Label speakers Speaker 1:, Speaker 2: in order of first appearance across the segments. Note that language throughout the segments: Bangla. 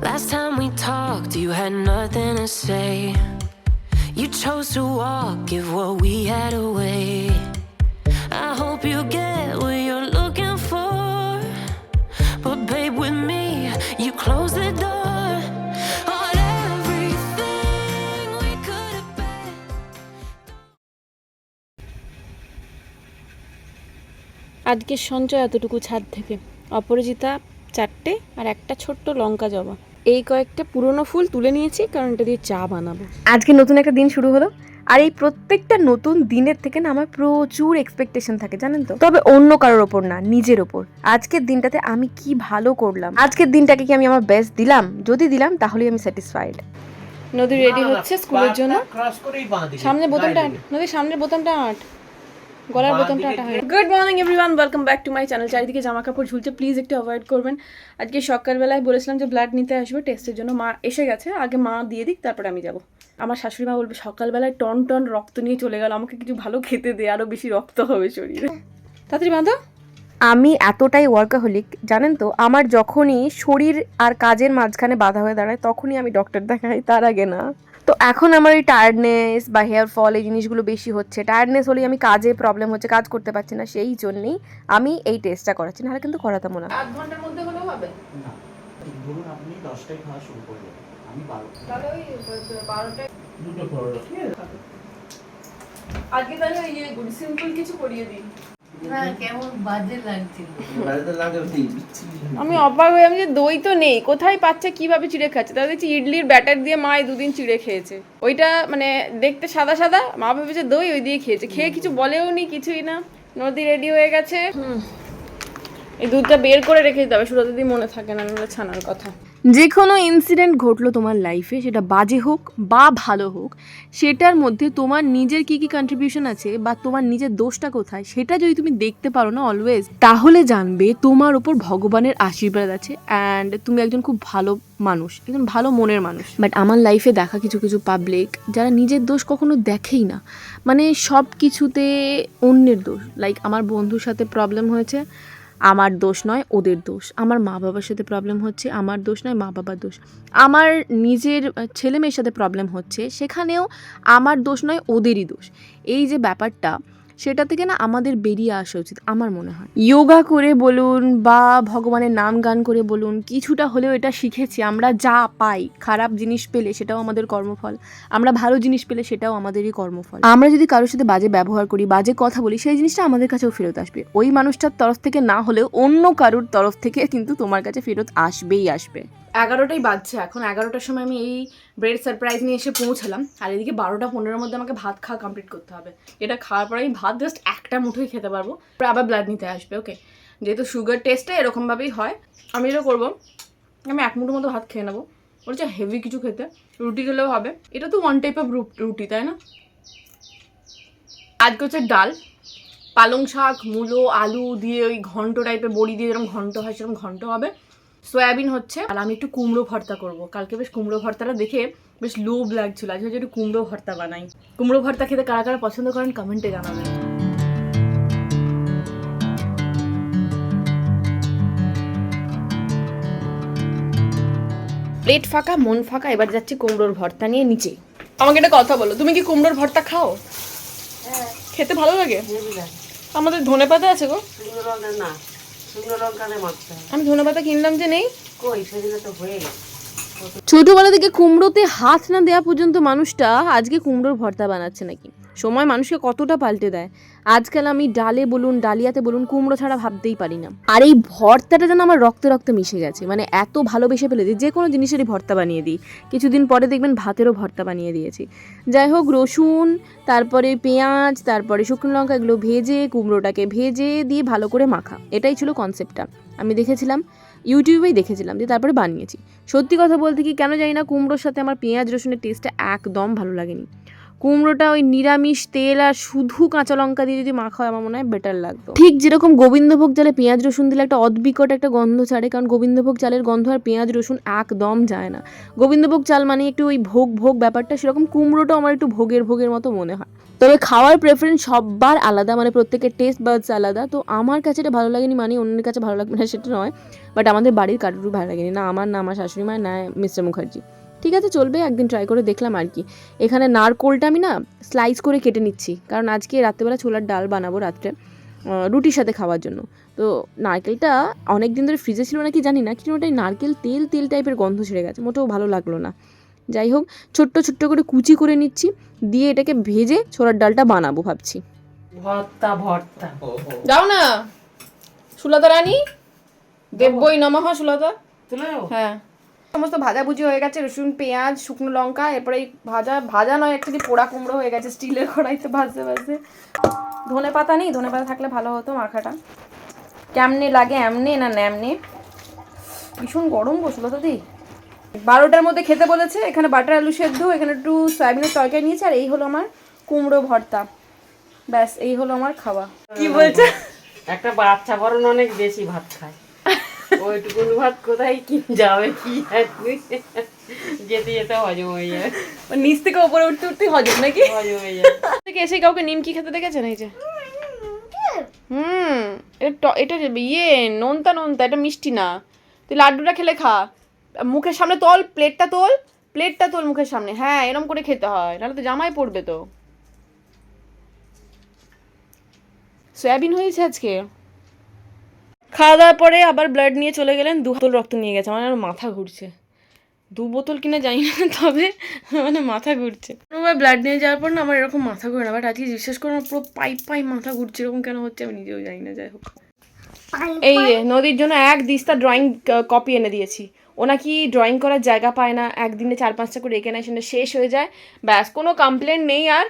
Speaker 1: Last time we talked, you had nothing to say. You chose to walk, give what we had away. I hope you get what you're looking for, but babe, with me, you close the door on everything we could have been.
Speaker 2: আজকে সঞ্চয় এতটুকু ছাদ থেকে অপরাজিতা 4টে আর একটা ছোট্ট লঙ্কা জবা, এই কয়েকটা পুরনো ফুল তুলে নিয়েছি কারণ এটা দিয়ে চা বানাবো।
Speaker 3: আজকে নতুন একটা দিন শুরু হলো, আর এই প্রত্যেকটা নতুন দিনের থেকে না আমার প্রচুর এক্সপেকটেশন থাকে, জানেন তো। তবে অন্য কারোর ওপর না, নিজের ওপর। আজকের দিনটাতে আমি কি ভালো করলাম, আজকের দিনটাকে কি আমি আমার বেস্ট দিলাম? যদি দিলাম তাহলেই আমি স্যাটিসফাইড।
Speaker 2: নদী রেডি হচ্ছে স্কুলের জন্য। সামনে বোতামটা নদীর সামনের বোতামটা আট, গলার বোতামটা আটা হয়। Good morning everyone, welcome back to my channel. চারিদিকে জামা কাপড় ঝুলছে, প্লিজ একটু অ্যাভয়েড করবেন। আজকে সকালবেলায় বলেছিলাম যে ব্লাড নিতে আসবে টেস্টের জন্য, মা এসে গেছে। আগে মা দিয়ে দিক, তারপরে আমি যাব। আমার শাশুড়ি মা বলবে সকালবেলায় টন টন রক্ত নিয়ে চলে গেল, আমাকে কিছু ভালো খেতে দে, আরও বেশি রক্ত হবে শরীরে। তাড়াতাড়ি বাঁধো।
Speaker 3: আমি এতটাই ওয়ার্কাহলিক, জানেন তো। আমার যখনই শরীর আর কাজের মাঝখানে বাধা হয়ে দাঁড়ায় তখনই আমি ডক্টর দেখাই, তার আগে না। তো এখন আমার এই টায়ার্ডনেস বা হেয়ার ফল এই জিনিসগুলো বেশি হচ্ছে। টায়ার্ডনেস হলেই আমি কাজে প্রবলেম হচ্ছে, কাজ করতে পারছি না, সেই জন্যই আমি এই টেস্টটা করাচ্ছি, নাহলে কিন্তু করাতাম না।
Speaker 2: 8 ঘন্টার মধ্যে হলেও হবে
Speaker 4: না, ধরুন আপনি 10টায় খাওয়া শুরু করবেন, আমি 12টা,
Speaker 2: তাহলে ওই 12টায়
Speaker 4: দুটো পরোটা ঠিক আছে।
Speaker 2: আজকে তাহলে ইয়ে করি, সিম্পল কিছু করিয়ে দিই।
Speaker 5: কেমন বাজে লাগছিল।
Speaker 4: বাড়িতে লাগে
Speaker 2: আমি অবাক হয়ে, আমি যে দই তো নেই, কোথায় পাচ্ছে, কিভাবে চিড়ে খাচ্ছে। তাহলে দেখছি ইডলির ব্যাটার দিয়ে মা 2 দিন চিড়ে খেয়েছে। ওইটা মানে দেখতে সাদা সাদা, মা ভেবেছে দই, ওই দিয়ে খেয়েছে। খেয়ে কিছু বলেও নি, কিছুই না। নদী রেডি হয়ে গেছে। এই দুধটা বের করে রেখে দিতে হবে, সুরত দিদি মনে থাকে না, নাহলে ছানার কথা।
Speaker 3: যে কোনো ইনসিডেন্ট ঘটলো তোমার লাইফে, সেটা বাজে হোক বা ভালো হোক, সেটার মধ্যে তোমার নিজের কি কি কন্ট্রিবিউশন আছে বা তোমার নিজের দোষটা কোথায়, সেটা যদি তুমি দেখতে পারো না অলওয়েজ, তাহলে জানবে তোমার ওপর ভগবানের আশীর্বাদ আছে অ্যান্ড তুমি একজন খুব ভালো মানুষ, একজন ভালো মনের মানুষ। বাট আমার লাইফে দেখা কিছু কিছু পাবলিক যারা নিজের দোষ কখনো দেখেই না, মানে সব কিছুতে অন্যের দোষ। লাইক আমার বন্ধুর সাথে প্রবলেম হয়েছে, আমার দোষ নয়, ওদের দোষ। আমার মা বাবার সাথে প্রবলেম হচ্ছে, আমার দোষ নয়, মা বাবার দোষ। আমার নিজের ছেলে মেয়ের সাথে প্রবলেম হচ্ছে, সেখানেও আমার দোষ নয়, ওদেরই দোষ। এই যে ব্যাপারটা, সেটা থেকে না আমাদের বেরিয়ে আসা উচিত আমার মনে হয়। যোগা করে বলুন বা ভগবানের নাম গান করে বলুন, কিছুটা হলেও এটা শিখেছি আমরা, যা পাই, খারাপ জিনিস পেলে সেটাও আমাদের কর্মফল, আমরা ভালো জিনিস পেলে সেটাও আমাদেরই কর্মফল। আমরা যদি কারোর সাথে বাজে ব্যবহার করি, বাজে কথা বলি, সেই জিনিসটা আমাদের কাছেও ফেরত আসবে। ওই মানুষটার তরফ থেকে না হলেও অন্য কারোর তরফ থেকে কিন্তু তোমার কাছে ফেরত আসবেই আসবে।
Speaker 2: 11টাই বাজছে এখন। 11টার সময় আমি এই ব্রেড সারপ্রাইজ নিয়ে এসে পৌঁছালাম, আর এদিকে 12টা 15-এর মধ্যে আমাকে ভাত খাওয়া কমপ্লিট করতে হবে। এটা খাওয়ার পরে আমি ভাত জাস্ট একটা মুঠোই খেতে পারবো, আবার ব্লাড নিতে আসবে। ওকে, যেহেতু সুগার টেস্টটা এরকমভাবেই হয়, আমি এটা করবো, আমি 1 মুঠোর মতো ভাত খেয়ে নেবো। বলছে হেভি কিছু খেতে, রুটি খেলেও হবে। এটা তো ওয়ান টাইপ অফ রুটি, তাই না? আজকে হচ্ছে ডাল, পালং শাক, মূলো, আলু দিয়ে ওই ঘন্ট টাইপের, বড়ি দিয়ে যেরকম ঘন্ট হয় সেরকম ঘন্ট হবে। সয়াবিন হচ্ছে, আর আমি একটু কুমড়ো ভর্তা করব। কালকে বেশ কুমড়ো ভর্তাটা দেখে বেশ লোভ লাগছিল, আজকে একটু কুমড়ো ভর্তা বানাই। কুমড়ো ভর্তা খেতে কারা কারা পছন্দ করেন কমেন্টে জানাবেন। প্লেট ফাঁকা, মন ফাঁকা, এবার যাচ্ছি কুমড়োর ভর্তা নিয়ে নিচে। আমাকে একটা কথা বলো, তুমি কি কুমড়োর ভর্তা খাও? খেতে ভালো লাগে? আমাদের ধনেপাতা আছে গো। আমি ধনেপাতা কিনলাম যে নেই।
Speaker 3: ছোটবেলা থেকে কুমড়োতে হাত না দেওয়া পর্যন্ত মানুষটা আজকে কুমড়োর ভর্তা বানাচ্ছে নাকি। সময় মানুষকে কতটা পাল্টে দেয়। আজকাল আমি ডালে বলুন, ডালিয়াতে বলুন, কুমড়ো ছাড়া ভাবতেই পারি না। আর এই ভর্তাটা যেন আমার রক্তে রক্তে মিশে গেছে, মানে এত ভালোবেসে ফেলেছি, যে কোনো জিনিসেরই ভর্তা বানিয়ে দিই। কিছুদিন পরে দেখবেন ভাতেরও ভর্তা বানিয়ে দিয়েছি। যাই হোক, রসুন, তারপরে পেঁয়াজ, তারপরে শুকনো লঙ্কা, এগুলো ভেজে, কুমড়োটাকে ভেজে দিয়ে ভালো করে মাখা, এটাই ছিল কনসেপ্টটা। আমি দেখেছিলাম, ইউটিউবেই দেখেছিলাম, দিয়ে তারপরে বানিয়েছি। সত্যি কথা বলতে কি, কেন জানি না, কুমড়োর সাথে আমার পেঁয়াজ রসুনের টেস্টটা একদম ভালো লাগেনি। কুমড়োটা ওই নিরামিষ তেল আর শুধু কাঁচা লঙ্কা দিয়ে যদি মাখা হয়, আমার মনে হয় বেটার লাগতো। ঠিক যেরকম গোবিন্দভোগ চালে পেঁয়াজ রসুন দিলে একটা অদ্বিকট একটা গন্ধ ছাড়ে, কারণ গোবিন্দভোগ চালের গন্ধ আর পেঁয়াজ রসুন একদম যায় না। গোবিন্দভোগ চাল মানে একটু ওই ভোগ ভোগ ব্যাপারটা, সেরকম কুমড়োটাও আমার একটু ভোগের ভোগের মতো মনে হয়। তবে খাওয়ার প্রেফারেন্স সবার আলাদা, মানে প্রত্যেকের টেস্ট বাডস আলাদা। তো আমার কাছে এটা ভালো লাগেনি মানে অন্যের কাছে ভালো লাগবে না সেটা নয়, বাট আমাদের বাড়ির কারোর ভালো লাগেনি, না আমার, না আমার শাশুড়ি মায়ের, না মিস্টার মুখার্জি। ঠিক আছে চলবে, একদিন ট্রাই করে দেখলাম আর কি। এখানে নারকোলটা আমি না স্লাইস করে কেটে নিচ্ছি, কারণ আজকে রাত্রেবেলা ছোলার ডাল বানাবো রাত্রে রুটির সাথে খাওয়ার জন্য। তো নারকেলটা অনেক দিন ধরে ফ্রিজে ছিল নাকি জানি না, কিন্তু ওটাই নারকেল তেল তেল টাইপের গন্ধ ছেড়ে গেছে, মোটেও ভালো লাগলো না। যাই হোক ছোট্ট ছোট্ট করে কুচি করে নিচ্ছি, দিয়ে এটাকে ভেজে ছোলার ডালটা বানাবো ভাবছি।
Speaker 5: ভর্তা ভর্তা
Speaker 2: যাও না সুলতা রানী, দেববই নমঃ সুলতা।
Speaker 5: তুলে দেবো?
Speaker 2: হ্যাঁ সমস্ত ভাজাভুজি হয়ে গেছে, রসুন পেঁয়াজ শুকনো লঙ্কা, এরপরে এই ভাজা নয় একচুয়ালি পোড়া কুমড়ো হয়ে গেছে স্টিলের কড়াইতে ভাজতে ভাজতে। ধনে পাতা নেই, ধনে পাতা থাকলে ভালো হতো মাখাটা। কেমনে লাগে এমনি না ন্যামনে, ভীষণ গরম গো সুলতা দি। 12টার মধ্যে খেতে বলেছে। এখানে বাটার আলু সেদ্ধ, এখানে একটু সয়াবিনের তরকারি নিয়েছে, আর এই হলো আমার কুমড়ো ভর্তা। ব্যাস এই হলো আমার খাওয়া। কি বলছে?
Speaker 5: একটা বাচ্চা বরণ অনেক বেশি ভাত খায়, ওইটুকুন ভাত কোথায় কি যাবে কি যেতে যেতে হজম হয়ে যায়,
Speaker 2: নিচ থেকে উপরে উঠতে উঠতে হজম নাকি?
Speaker 5: হজম হয়ে যায়।
Speaker 2: থেকে এসে কাউকে নিমকি খেতে দেখেছেন? এই যে এটা ইয়ে নোনতা নোনতা, এটা মিষ্টি না। তুই লাড্ডুটা খেলে খা, মুখের সামনে তোল, প্লেটটা তোল মুখের সামনে। হ্যাঁ এরম করে খেতে হয়, নাহলে তো জামাই পড়বে তো। সয়াবিন হয়েছে আজকে। খাওয়া দাওয়ার পরে আবার ব্লাড নিয়ে চলে গেলেন, 2 বোতল রক্ত নিয়ে গেছে। আমার আর মাথা ঘুরছে, 2 বোতল কিনা জানি না, তবে মানে মাথা ঘুরছে। ব্লাড নিয়ে যাওয়ার পর না আমার এরকম মাথা ঘুরে না, বাট আজকে বিশ্বাস করে পুরো পাই মাথা ঘুরছে। এরকম কেন হচ্ছে আমি নিজেও জানি না। যাই হোক, এই যে নদীর জন্য 1 দিস্তা ড্রয়িং কপি এনে দিয়েছি। ও নাকি ড্রয়িং করার জায়গা পায় না, একদিনে 4-5টা করে এঁকে নেয়, সেটা শেষ হয়ে যায়। ব্যাস কোনো কমপ্লেন নেই আর।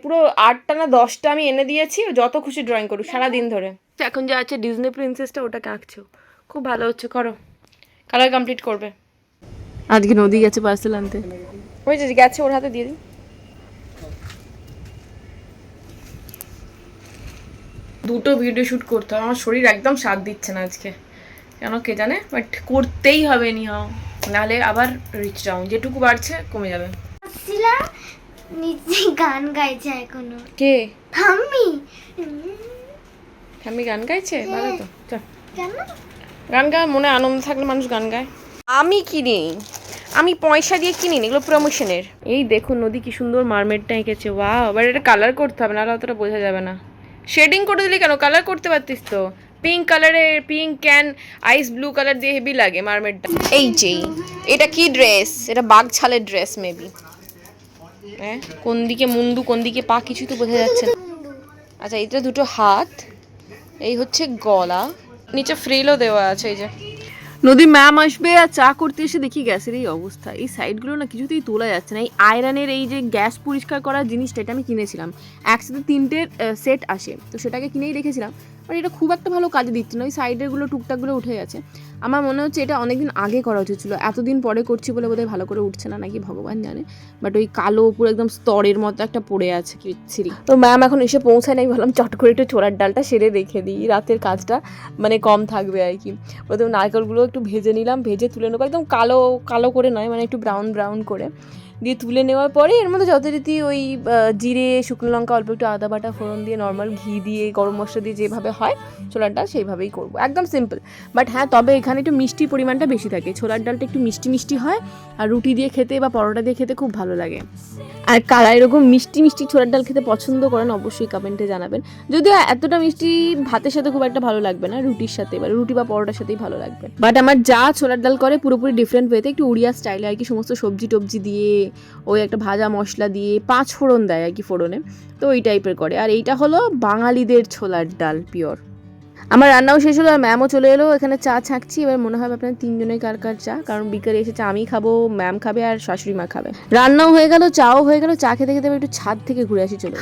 Speaker 2: পুরো 8টা না 10টা আমি এনে দিয়েছি, যত খুশি ড্রয়িং করুক সারাদিন ধরে। এখন যা আছে ডিজনি প্রিন্সেসটা, ওটাকে আঁকছো, খুব ভালো হচ্ছে, করো, কালার কমপ্লিট করবে।
Speaker 3: আজকে নদী গেছে পার্সেল আনতে,
Speaker 2: ওই যে গেছে, ওর হাতে দিয়ে দিই। দুটো ভিডিও শ্যুট করতে হবে, আমার শরীর একদম সাথ দিচ্ছে না আজকে, কেন কে জানে, বাট করতেই হবে নিহাও, নাহলে আবার রিচ ডাউন যেটুকু বাড়ছে কমে যাবে।
Speaker 6: নিচে গান গাইছে এখনো।
Speaker 2: কে?
Speaker 6: ঠাম্মি।
Speaker 2: ঠাম্মি গান গাইছে? ভালো তো, চল
Speaker 6: কেন?
Speaker 2: গান গায়, মনে আনন্দ থাকলে মানুষ গান গায়। আমি কিনি, আমি পয়সা দিয়ে কিনি, এগুলো প্রমোশনের। এই দেখুন নদী কি সুন্দর মারমেডটা এঁকেছে, ওয়াও। এবার এটা কালার করতে হবে, নাহলে অতটা বোঝা যাবে না। শেডিং করে দিলি কেন, কালার করতে পারতিস তো। পিঙ্ক কালারের, pink can ice blue colour দিয়ে হেভি লাগে মারমেডটা। এই যে এটা কি ড্রেস, এটা বাঘ ছালের ড্রেস মেবি। হ্যাঁ কোন দিকে মুন্ডু কোন দিকে পা কিছুই তো বোঝা যাচ্ছে না। আচ্ছা এটা দুটো হাত, এই হচ্ছে গলা, নিচে ফ্রিলও দেওয়া আছে। এই যে
Speaker 3: নদী ম্যাম আসবে আর চা করতে এসে দেখি গ্যাসের এই অবস্থা। এই সাইডগুলো না কিছুতেই তোলা যাচ্ছে না। এই আয়রনের এই যে গ্যাস পরিষ্কার করার জিনিসটা, এটা আমি কিনেছিলাম, একসাথে 3টের সেট আসে, তো সেটাকে কিনেই রেখেছিলাম। বাট এটা খুব একটা ভালো কাজে দিচ্ছে না, ওই সাইডেরগুলো টুকটাকগুলো উঠে গেছে। আমার মনে হচ্ছে এটা অনেকদিন আগে করা উচিত ছিল, এতদিন পরে করছি বলে বোধহয় ভালো করে উঠছে না নাকি ভগবান জানে। বাট ওই কালো পুরো একদম স্তরের মতো একটা পড়ে আছে কিচ্ছিরি। তো ম্যাম এখন এসে পৌঁছায় নাই, ভাবলাম চট করে একটু ছোলার ডালটা সেরে রেখে দিই, রাতের কাজটা মানে কম থাকবে আর কি। প্রথমে নারকেলগুলো একটু ভেজে নিলাম, ভেজে তুলে নেবো, একদম কালো কালো করে নয়, মানে একটু ব্রাউন ব্রাউন করে দিয়ে তুলে নেওয়ার পরে এর মধ্যে যথারীতি ওই জিরে, শুকনো লঙ্কা, অল্প একটু আদা বাটা, ফোড়ন দিয়ে, নর্মাল ঘি দিয়ে, গরম মশলা দিয়ে যেভাবে হয় ছোলার ডাল সেইভাবেই করবো, একদম সিম্পল। বাট হ্যাঁ তবে এখানে একটু মিষ্টির পরিমাণটা বেশি থাকে, ছোলার ডালটা একটু মিষ্টি মিষ্টি হয়, আর রুটি দিয়ে খেতে বা পরোটা দিয়ে খেতে খুব ভালো লাগে। আর কারা এরকম মিষ্টি মিষ্টি ছোলার ডাল খেতে পছন্দ করেন অবশ্যই কমেন্টে জানাবেন। যদিও এতটা মিষ্টি ভাতের সাথে খুব একটা ভালো লাগবে না, রুটির সাথে বা রুটি বা পরোটার সাথেই ভালো লাগবে। বাট আমার যা ছোলার ডাল করে পুরোপুরি ডিফারেন্ট ওয়েতে, একটু উড়িয়া স্টাইলে আর কি, সমস্ত সবজি টবজি দিয়ে, ওই একটা ভাজা মশলা দিয়ে 5 ফোড়ন দেয় আর কি ফোড়নে, তো ওই টাইপের করে। আর এইটা হলো বাঙালিদের ছোলার ডাল পিওর। আমার রান্নাও শেষ হলো আর ম্যামও চলে এলো, এখানে চা ছাঁকছি। এবার মনে হয় আপনার 3 জনের কার কার চা, কারণ বিকালে এসে চা আমি খাবো, ম্যাম খাবে আর শাশুড়ি মা খাবে। রান্নাও হয়ে গেল, চাও হয়ে গেল, চা খেতে খেতে একটু ছাদ থেকে ঘুরে আসি চলে।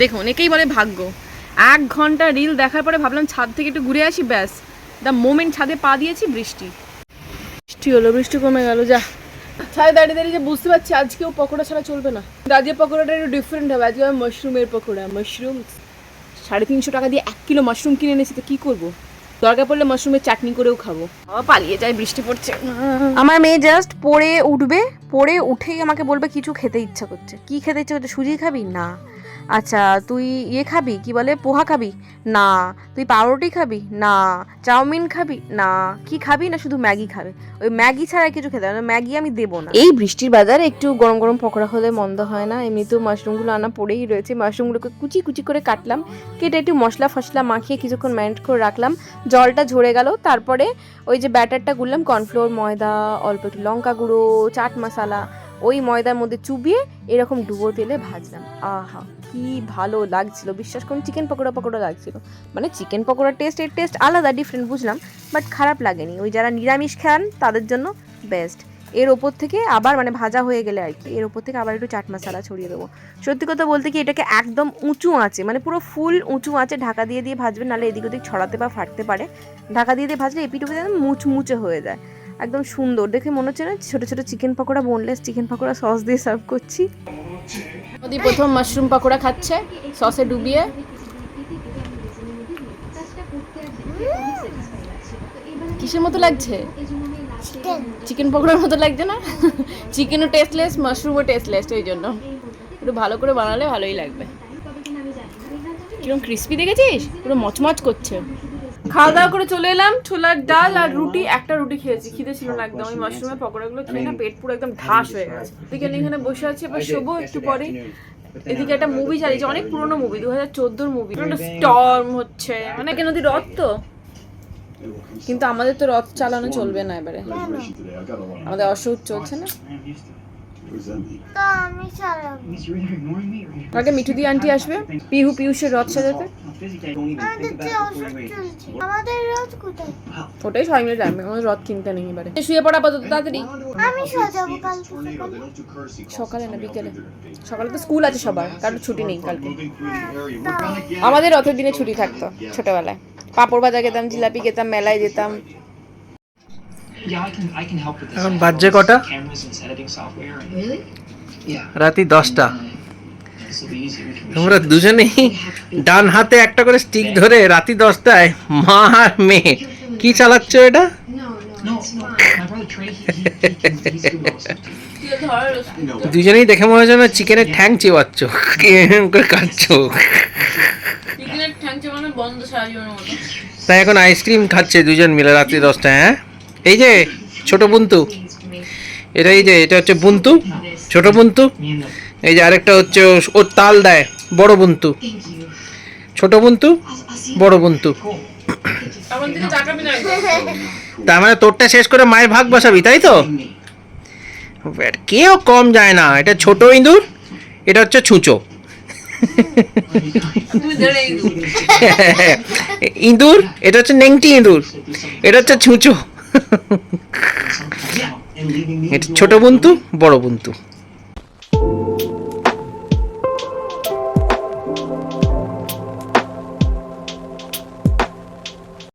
Speaker 3: দেখো অনেকেই বলে ভাগ্য, 1 ঘন্টা রিল দেখার পরে ভাবলাম ছাদ থেকে একটু ঘুরে আসি, ব্যাস দ্য মোমেন্ট ছাদে পা দিয়েছি বৃষ্টি হলো, বৃষ্টি কমে গেল। যা ছাদে দাঁড়িয়ে দাঁড়িয়ে যে বুঝতে পারছি আজকেও পকোড়া ছাড়া চলবে না। আজকে পকোড়াটা একটু ডিফারেন্ট হবে, আজকে মাশরুমের পকোড়া। মাশরুম 350 টাকা দিয়ে 1 কিলো মাশরুম কিনে এনেছি, তো কী করবো, দরকার পড়লে মাশরুমের চাটনি করেও খাবো। পালিয়ে যায়, বৃষ্টি পড়ছে। আমার মেয়ে জাস্ট পড়ে উঠবে, পড়ে উঠেই আমাকে বলবে কিছু খেতে ইচ্ছা করছে। কি খেতে ইচ্ছা করছে? সুজি খাবি? না। আচ্ছা তুই ইয়ে খাবি, কি বলে, পোহা খাবি না, তুই পাউরুটি খাবি না, চাউমিন খাবি না, কি খাবি না, শুধু ম্যাগি খাবে। ওই ম্যাগি ছাড়া কিছু খেতে হবে না, ম্যাগি আমি দেবো না। এই বৃষ্টির বাজারে একটু গরম গরম পকোড়া হলে মন্দ হয় না। এমনিতেও মাশরুমগুলো আনা পড়েই রয়েছে, মাশরুমগুলোকে কুচি কুচি করে কাটলাম, কেটে একটু মশলা ফসলা মাখিয়ে কিছুক্ষণ ম্যারিনেট করে রাখলাম, জলটা ঝরে গেল। তারপরে ওই যে ব্যাটারটা গুললাম, কর্নফ্লোর, ময়দা, অল্প একটু লঙ্কা গুঁড়ো, চাট মশলা, ওই ময়দার মধ্যে চুবিয়ে এরকম ডুবো তেলে ভাজলাম। আহা কি ভালো লাগছিল, বিশ্বাস করুন চিকেন পকোড়া পকোড়া লাগছিল। মানে চিকেন পকোড়ার টেস্ট, এর টেস্ট আলাদা, ডিফারেন্ট বুঝলাম, বাট খারাপ লাগেনি। ওই যারা নিরামিষ খান তাদের জন্য বেস্ট। এর ওপর থেকে আবার মানে ভাজা হয়ে গেলে আর কি, এর ওপর থেকে আবার একটু চাট মশলা ছড়িয়ে দেবো। সত্যি কথা বলতে কি, এটাকে একদম উঁচু আঁচে, মানে পুরো ফুল উঁচু আঁচে ঢাকা দিয়ে দিয়ে ভাজবেন, নাহলে এদিক ওদিক ছড়াতে বা ফাটতে পারে। ঢাকা দিয়ে দিয়ে ভাজলে এপিটুকু একদম মুচমুচে হয়ে যায়, একদম সুন্দর দেখে মনে হচ্ছে না ছোটো ছোটো chicken pakora, boneless chicken pakora sauce দিয়ে সার্ভ করছি।
Speaker 2: নদী প্রথম মাশরুম পকোড়া খাচ্ছে সসে ডুবিয়ে। কিসের মতো লাগছে? চিকেন পকোড়ার মতো লাগছে না? চিকেনও টেস্টলেস, মাশরুমও টেস্টলেস, ওই জন্য একটু ভালো করে বানালে ভালোই লাগবে। কিরকম ক্রিস্পি দেখেছিস, পুরো মচমচ করছে। খাওয়া দাওয়া করে চলে এলাম, ছোলার ডাল আর রুটি, একটা রুটি খেয়েছি, খিদে ছিল না একদম। ওই মাশরুমের পকোড়াগুলো খেয়ে না পেট পুরো একদম ঢাস হয়ে গেছে। বিকেলে এখানে বসে আছি, এবার শোবো একটু পরে। এদিকে একটা মুভি চালিয়েছে, অনেক পুরোনো মুভি, 2014 মুভি, স্টর্ম হচ্ছে, মানে কেন রথ তো, কিন্তু আমাদের তো রথ চালানো চলবে না এবারে, আমাদের অসুখ চলছে না।
Speaker 6: তো আমি চালাবো।
Speaker 2: আগে মিঠু দি আন্টি আসবে, পিয়ুষের রথ সাজাতে।
Speaker 6: আমাদের যে ওষুধ চলছে, আমাদের রোজ কোথায়?
Speaker 2: ওটাই সবাই মিলে যাবে, আমাদের রথ কিনতে নেই এবারে। শুয়ে পড়া আপাতত তাড়াতাড়ি।
Speaker 6: আমি সাজাবো কালকে
Speaker 2: সকালে না বিকেলে, সকালে তো স্কুল আছে সবার, কারণ ছুটি নেই কালকে। আমাদের রথের দিনে ছুটি থাকতো ছোটবেলায়, পাঁপড় ভাজা খেতাম, জিলাপি খেতাম, মেলায় যেতাম।
Speaker 7: এখন বাজে কটা? রাতি 10টা। তোমরা দুজনেই ডান হাতে একটা করে স্টিক ধরে রাতি 10টায় মা আর মেয়ে কি চালাচ্ছ এটা? দুজনেই দেখে মনে হচ্ছে না চিকেনের ঠ্যাং চেবাচ্ছ, করে কাটছ। তাই এখন আইসক্রিম খাচ্ছে দুজন মিলে রাত্রি 10টায়। হ্যাঁ, এই যে ছোট বুন্তু, এটা এই যে এটা হচ্ছে বুন্তু, ছোট বুন্তু। এই যে আরেকটা হচ্ছে ওর তাল দেয়, বড় বুন্তু। ছোট বুন্তু, বড় বুন্তু। তার মানে তোরটা শেষ করে মায়ের ভাগ বসাবি, তাই তো? কেউ কম যায় না। এটা ছোট ইঁদুর, এটা হচ্ছে ছুঁচো ইঁদুর, এটা হচ্ছে নেংটি ইঁদুর, এটা হচ্ছে ছুঁচো। এটা ছোট বুন্তু, বড় বুন্তু।